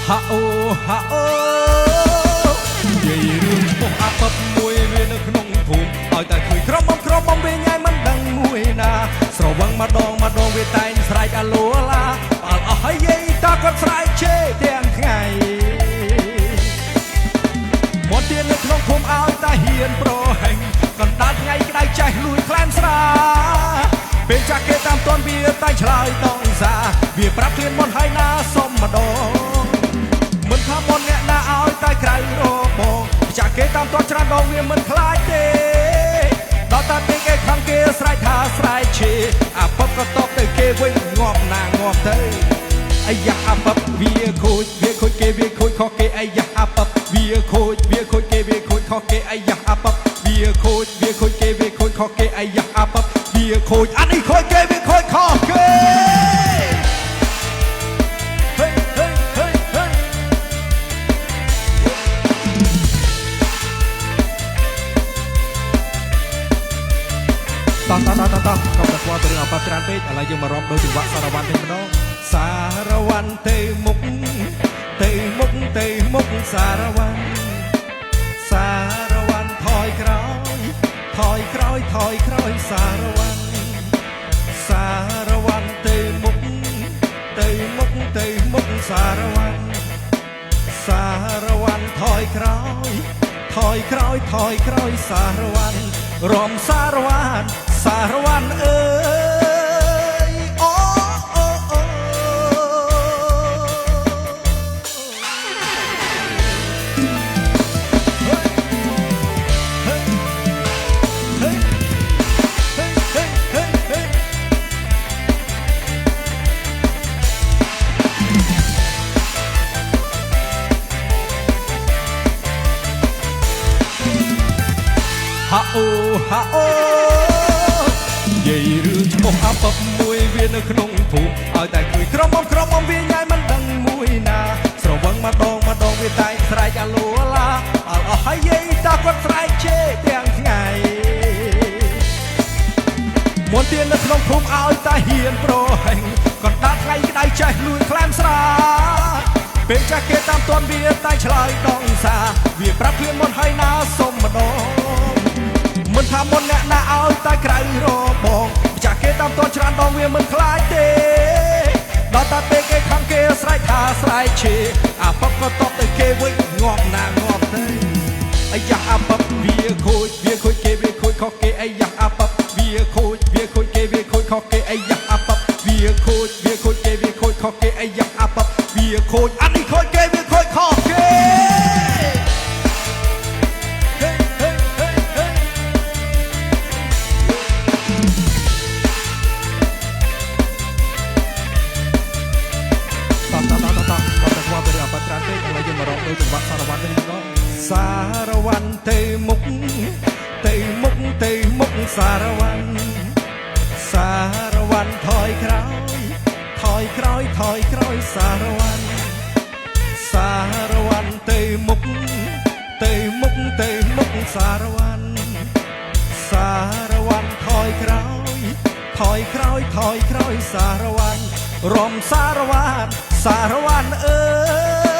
ហាអូហាអូនិយាយរឿងឈ្មោះអាប៉ិបមួយវានៅក្នុងភូមិឲ្យតែឃើញក្រមុំវាញ៉ៃមិនដឹងមួយណាស្រវឹងម្ដងវាតែងស្រែកអាឡូឡាអល់អស់ហើយយាយតាគាត់ស្រែកជេរទាំងថ្ងៃមកទៀតនៅក្នុងភូមិឲ្យតែហ៊ានប្រហែងកណ្ដាលថ្ងៃក្តៅចេះលួចខ្លាំងស្រាពេលចាស់គេតាមតន់វាតែឆ្លើយតងសាវាប្រាប់ឃ្លានមុនហើយណាសុំម្ដងមិនថាមុនអ្នកណាឲ្យតែក្រៅរបងចាក់គេតាមតច្រើនដងវាមិនខ្លាចទេដល់តែពេលគេខំគេស្រែកថាស្រែកឈេអាប៉ិបក៏តបទៅគេវិញងាប់ណាងាប់ទៅអាយ៉ាអាប៉ិបវាខូចគេវាខូចខុសគេអាយ៉ាអាប៉ិបវាខូចគេវាខូចខុសគេអាយ៉ាអាប៉ិបវាខូចគេវាខូចខុសគេអាយ៉ាអាប៉ិបវាខូចអានេះខូចគេវាខូចខុសគេតោះកុំតែស្គាល់ទៅរឿងអបច្រើនពេកឥឡូវយើងមករំដោយចង្វាក់សារវ័ននេះម្ដងសារវ័នទៅមុខសារវ័នថយក្រោយសារវ័នទៅមុខសារវ័នថយក្រោយសារវ័នរំសារវ័នអើយអូហាអូនិយាយរឿងឈ្មោះអាប៉ិបមួយវានៅក្នុងភូមិឲ្យតែឃើញក្រមុំវាញ៉ៃមិនដឹងមួយណាស្រវឹងម្ដងវាតែងស្រែកអាឡូឡាអល់អស់ហើយយាយតាគាត់ស្រែកជេរទាំងថ្ងៃមុនទៀតនៅក្នុងភូមិឲ្យតែហ៊ានប្រហែងកណ្ដាលថ្ងៃក្តៅចេះលួចខ្លាំងស្រាពេលចាស់គេតាមតន់វាតែឆ្លើយតងសាវាប្រាប់ឃ្លានមុនហើយណាសុំម្ដងមិនថាមុនអ្នកណាឲ្យតែក្រៅរបងចាស់គេតាមតន់ច្រើនដងវាមិនខ្លាចទេដល់តែពេលគេខំគេស្រែកថាស្រែកឈេអាប៉ិបក៏តបទៅគេវិញងាប់ណាងាប់ទៅអាយ៉ាអាប៉ិបវាខូចគេវាខូចខុសគេអាយ៉ាអាប៉ិបវាខូចគេវាខូចខុសគេអាយ៉ាអាប៉ិបវាខូចគេវាខូចខុសគេអាយ៉ាអាប៉ិបវាខូចអានេះខូចគេវាខូចខុសគេសារវ័នទៅមុខសារវ័នថយក្រោយសារវ័នទៅមុខសារវ័នថយក្រោយសារវ័នរំសារវ័នអើយ